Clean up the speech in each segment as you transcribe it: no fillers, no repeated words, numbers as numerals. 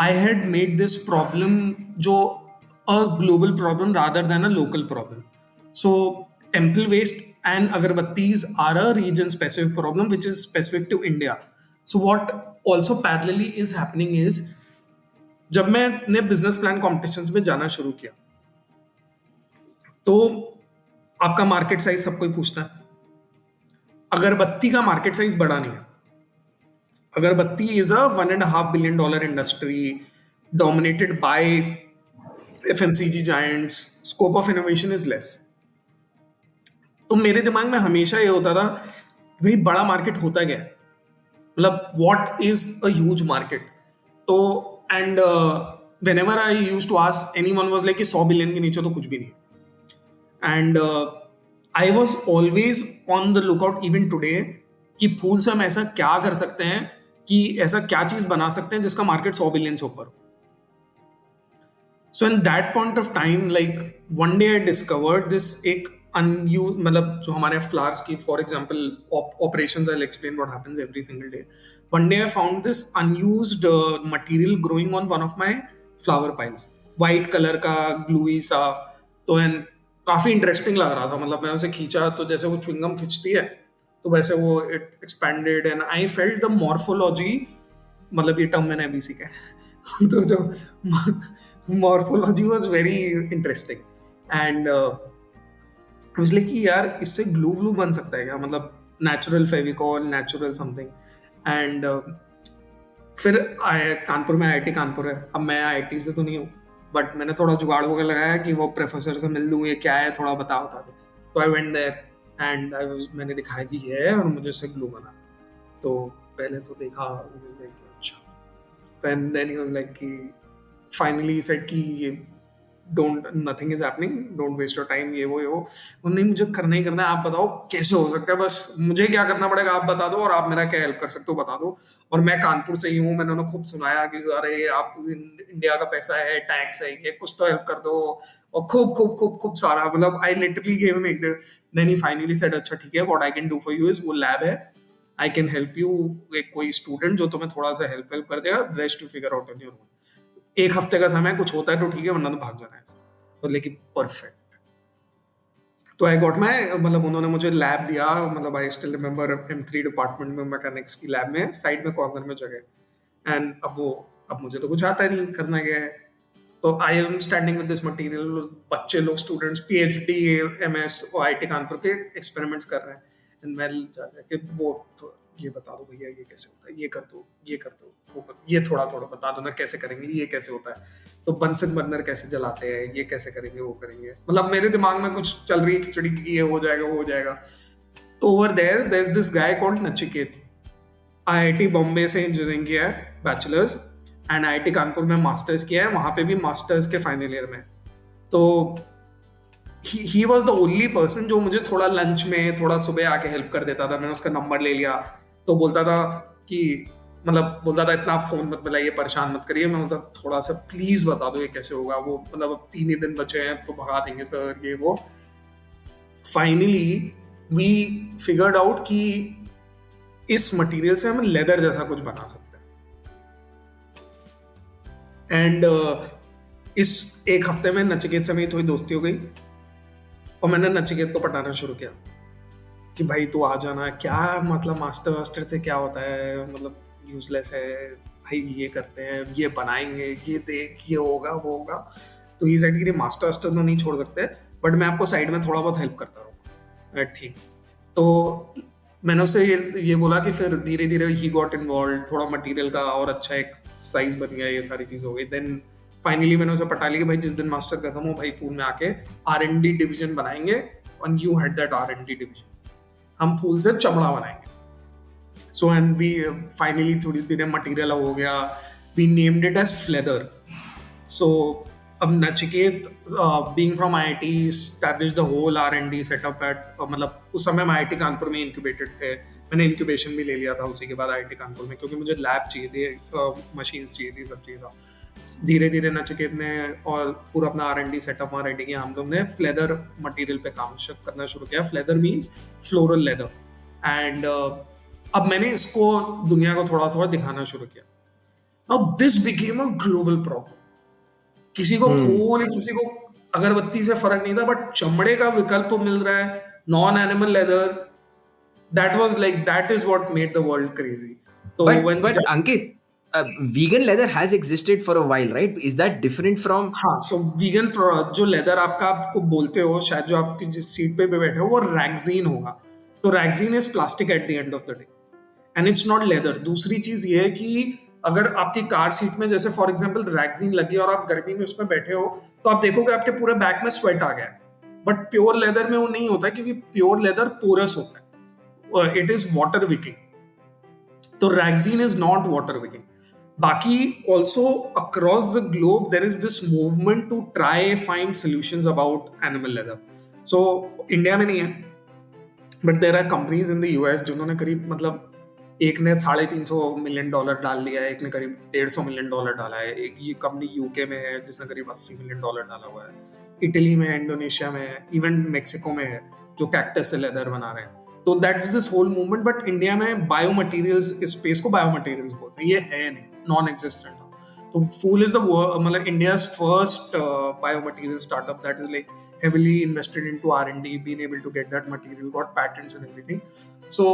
I had made this problem जो a global problem rather than a local problem. So temple waste and agarbattis are a region specific problem which is specific to India. So what also parallelly is happening is जब मैंने business plan competitions में जाना शुरू किया तो आपका market size सब कोई पूछता है. अगरबत्ती का मार्केट साइज बड़ा नहीं है. अगरबत्ती is a $1.5 billion industry dominated by FMCG giants. Scope of innovation is less. तो मेरे दिमाग में हमेशा ये होता था भाई बड़ा मार्केट होता क्या है, मतलब what is a huge market. तो and whenever I used to ask, anyone was like कि 100 बिलियन के नीचे तो कुछ भी नहीं. And I was always on the lookout even today कि फूल से हम ऐसा क्या कर सकते हैं, कि ऐसा क्या चीज बना सकते हैं जिसका मार्केट 100 बिलियन से ऊपर हो. So in that point of time like one day I discovered this एक अनयूज, मतलब जो हमारे फ्लावर्स की for example operations, I will explain what happens every single day. One day I found this unused material growing on one of my flower piles, white colour का gluey सा. तो and काफी interesting लग रहा था, मतलब मैं उसे खींचा तो जैसे वो च्युइंगम खींचती है तो वैसे वो it expanded and I felt the morphology, मतलब ये टर्म मैंने अभी सीखा है. तो जो morphology was very interesting and इसलिए कि यार इससे ग्लू व्लू बन सकता है क्या, मतलब natural Fevicol, natural something. And फिर कानपुर में IIT कानपुर है. अब मैं IIT से तो नहीं हूँ बट मैंने थोड़ा जुगाड़ वगैरह लगाया कि वो प्रोफेसर से मिल लूँ, ये क्या है थोड़ा बता दो. तो आई वेंट देयर एंड मैंने दिखाया कि ये है और मुझे इससे ग्लू बना. तो पहले तो देखा, अच्छा. देन ही वाज लाइक कि फाइनली सेड कि ये don't, nothing is happening, don't waste your time, ये वो नहीं, मुझे करना ही करना है, आप बताओ कैसे हो सकता है, बस मुझे क्या करना पड़ेगा आप बता दो और आप मेरा क्या हेल्प कर सकते हो बता दो. और मैं कानपुर से ही हूँ, मैंने उन्हें खूब सुनाया कि अरे आप इंडिया का पैसा है, टैक्स है, ये कुछ तो हेल्प कर दो. और खूब खूब खूब खूब सारा, मतलब आई लिटरली गिव हिम एक देर. देन ही फाइनली सेड अच्छा ठीक है, what I can do for you is, वो लैब है, आई कैन हेल्प यू, एक कोई स्टूडेंट जो तुम्हें थोड़ा सा हेल्प कर देगा, rest you figure out on your own. 1 हफ्ते का समय, कुछ होता है तो ठीक है वरना तो भाग जाना है ऐसा. तो लेकिन परफेक्ट. तो आई गॉट माई, मतलब उन्होंने मुझे लैब दिया, मतलब I still remember M3 department में, मैकेनिक्स की लैब में साइड में कॉर्नर में जगह. एंड अब मुझे तो कुछ आता नहीं, करना क्या है. तो I am standing with this material, बच्चे लोग, स्टूडेंट्स, PhD, MS और IIT कानपुर के एक्सपेरिमेंट्स कर रहे हैं. एंड मैं जाके वो ये बता दो भैया ये कैसे होता है, ये कर दो, ये कर दो, वो कर, ये थोड़ा थोड़ा बता दो ना कैसे करेंगे, ये कैसे होता है, तो बंसन बर्नर कैसे जलाते हैं, ये कैसे करेंगे, वो करेंगे. मतलब मेरे दिमाग में कुछ चल रही है खिचड़ी की, ये हो जाएगा वो हो जाएगा. तो over there is this guy called Nachiket, IIT Bombay से इंजीनियरिंग किया है बैचलर्स, एंड IIT कानपुर में मास्टर्स किया है, वहां पे भी मास्टर्स के फाइनल ईयर में. तो he was the only person जो मुझे थोड़ा लंच में थोड़ा सुबह आके हेल्प कर देता था. मैंने उसका नंबर ले लिया तो बोलता था कि, मतलब बोलता था इतना आप फोन मत मिलाइए, परेशान मत करिए. मैं बोलता थोड़ा सा प्लीज बता दो ये कैसे होगा, वो मतलब अब 3 ही दिन बचे हैं तो भगा देंगे सर, ये वो. फाइनली वी फिगर्ड आउट कि इस मटेरियल से हम लेदर जैसा कुछ बना सकते हैं. एंड इस 1 हफ्ते में नचिकेत से मेरी थोड़ी दोस्ती हो गई और मैंने नचिकेत को पटाना शुरू किया कि भाई तू आ जाना, क्या मतलब मास्टर से क्या होता है, मतलब यूजलेस है भाई, ये करते हैं, ये बनाएंगे, ये देख, ये होगा वो होगा. तो ये साइड की मास्टर तो नहीं छोड़ सकते बट मैं आपको साइड में थोड़ा बहुत हेल्प करता रहूँगा. ठीक. तो मैंने उससे ये बोला कि फिर धीरे धीरे ही गॉट इन्वॉल्व, थोड़ा मटेरियल का और अच्छा एक साइज बन गया, ये सारी चीज हो गई. देन फाइनली मैंने उसे पटा लिया कि भाई जिस दिन मास्टर खत्म हो भाई फूल में आके R&D डिवीजन बनाएंगे, और you head that R&D division, हम फूल से चमड़ा बनाएंगे. सो एंड वी फाइनली थोड़ी धीरे मटेरियल हो गया, वी नेम्ड इट एज फ्लेदर. सो अब Nachiket being from IIT established the whole R&D setup at, मतलब उस समय हम IIT कानपुर में इंक्यूबेटेड थे, मैंने इंक्यूबेशन भी ले लिया था उसी के बाद IIT कानपुर में, क्योंकि मुझे लैब चाहिए थी, मशीन्स चाहिए थी, सब चाहिए था. धीरे धीरे नचिकेत ने और पूरा अपना R&D सेटअप वहाँ रेडी किया. हम लोग ने फ्लेदर मटेरियल पे काम करना शुरू किया. फ्लेदर मीन्स फ्लोरल लेदर. एंड अब मैंने इसको दुनिया को थोड़ा थोड़ा दिखाना शुरू किया. Now this became a global problem. किसी को Hmm. फूल, किसी को अगरबत्ती से फर्क नहीं था, बट चमड़े का विकल्प मिल रहा है, non animal leather. That was like, that is what made the world crazy. तो when, But Ankit, vegan leather has existed for a while, right? Is that different from? हाँ, सो वीगन जो लेदर आपका आपको बोलते हो, शायद जो आपकी जिस सीट पे बैठे हो वो रैगजीन होगा. तो rexine is plastic at the end of the day, and it's not leather. दूसरी चीज ये है कि अगर आपकी कार सीट में जैसे फॉर एग्जांपल रैगजीन लगी है और आप गर्मी में उसमें बैठे हो, तो आप देखोगे आपके पूरे बैक में स्वेट आ गया है. बट प्योर लेदर में वो नहीं होता, क्योंकि प्योर लेदर पोरस होता है, इट इज वाटर विकिंग. तो rexine is not water wicking. बाकी also across the globe there is this movement to try find solutions about animal leather. So India में नहीं है, but there are companies in the US जिन्होंने करीब, मतलब एक ने $350 मिलियन डाल दिया है, एक ने करीब $150 मिलियन डाला है. एक ये कंपनी यूके में है जिसने करीब $80 मिलियन डाला हुआ है. इटली में है, इंडोनेशिया में है, इवन मेक्सिको में है, जो कैक्टस से लेदर बना रहे हैं. तो that's this whole movement. But India में बायोमटेरियल्स, इस स्पेस को बायोमटेरियल्स बोलते हैं, ये है नहीं, नॉन एग्जिस्टेंट था. तो फूल इज द, मतलब India's first biomaterial startup that is like heavily invested into R&D, being able to get that material, got patents and everything. So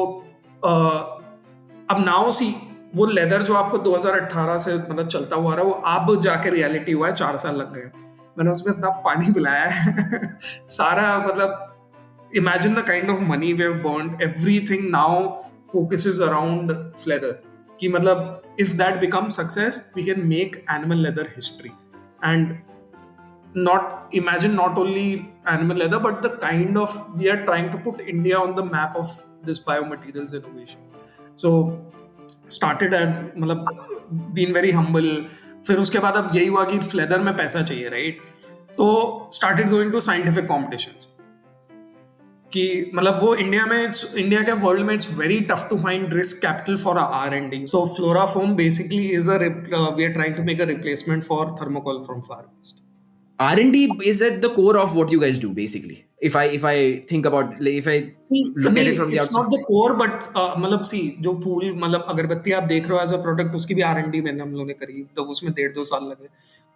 अब नाउ सी, वो लेदर जो आपको 2018 से मतलब चलता हुआ रहा, वो अब जाके रियलिटी हुआ है, 4 साल लग गए. मैंने उसमें इतना पानी पिलाया है सारा, मतलब imagine the kind of money we have burned. Everything now focuses around leather. कि मतलब if that becomes success, we can make animal leather history. And not imagine not only animal leather, but the kind of, we are trying to put India on the map of this biomaterials innovation. So started at, मतलब been very humble. फिर उसके बाद अब यही हुआ कि leather में पैसा चाहिए, राइट? तो started going to scientific competitions. कि मतलब वो इंडिया में, इंडिया के वर्ल्ड में it's very tough to find risk capital for R&D. So Florafoam basically is a, we are trying to make a replacement for thermocol from flower waste. R&D is at the core of what you guys do, basically. If I think about, like, if I look at it from the it's not outside. The core, but मतलब सी, जो फूल, मतलब अगरबत्ती आप देख रहे हो as a product, उसकी भी R&D मैंने, हम लोगों ने करी, तो उसमें 1.5-2 साल लगे.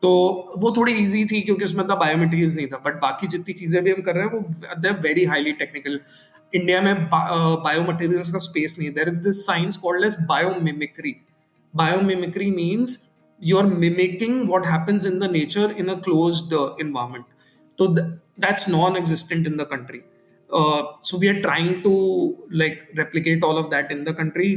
तो वो थोड़ी इजी थी क्योंकि उसमें इतना बायोमटेरियल्स नहीं था. बट बाकी जितनी चीजें भी हम कर रहे हैं वो they are very highly technical. India में बायोमटेरियल्स का स्पेस नहीं है. There is this science called as biomimicry. Biomimicry means you're mimicking what happens in the nature in a closed environment. So that's non-existent in the country. So we are trying to like replicate all of that in the country,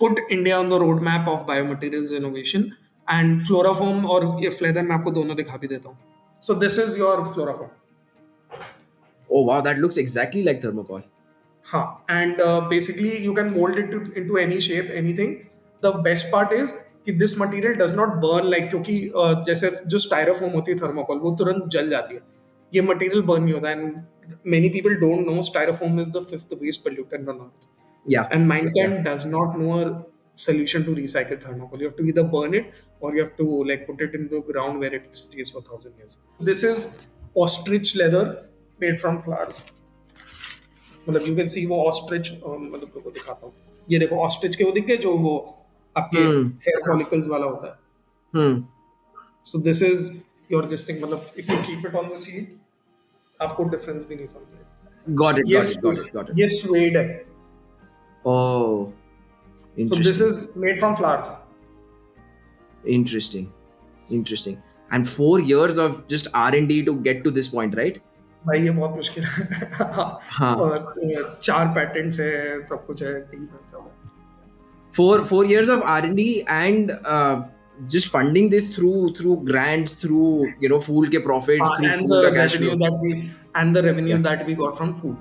put India on the roadmap of biomaterials innovation. And Florafoam और ये Fleather मैं आपको दोनों दिखा भी देता हूँ. So this is your Florafoam. Oh wow, that looks exactly like thermocol. हाँ, and basically you can mold it into any shape, anything. The best part is कि this material does not burn like, क्योंकि जैसे जो styrofoam होती है thermocol, वो तुरंत जल जाती है. ये मटेरियल बर्न नहीं होता. And many people don't know styrofoam is the fifth waste pollutant on earth. Yeah. And Mindcan does not know a solution to recycle thermocol. You have to either burn it or you have to like put it in the ground where it stays for 1,000 years. This is ostrich leather made from flowers. मतलब you can see वो ostrich, मतलब को दिखाता हूँ. ये देखो ostrich के वो दिख गए जो वो आपके हेयर फॉलिकल्स वाला होता है. Hmm. So this is your this thing. मतलब if you keep it on the seat, आपको डिफरेंस भी नहीं समझेगा. Got it. ये Got it. Got it. Got it. ये स्वेड है. Oh, so this interesting. Is made from flowers. Interesting. Interesting. And 4 years of just R&D to get to this point, right? भाई ये बहुत मुश्किल है. हाँ. और 4 पैटेंट्स है, सब कुछ है, टीम है, सब है. 4 years of R&D and just funding this through grants, through Fool ke profits, through And Fool the ka cash flow. revenue that we got from food.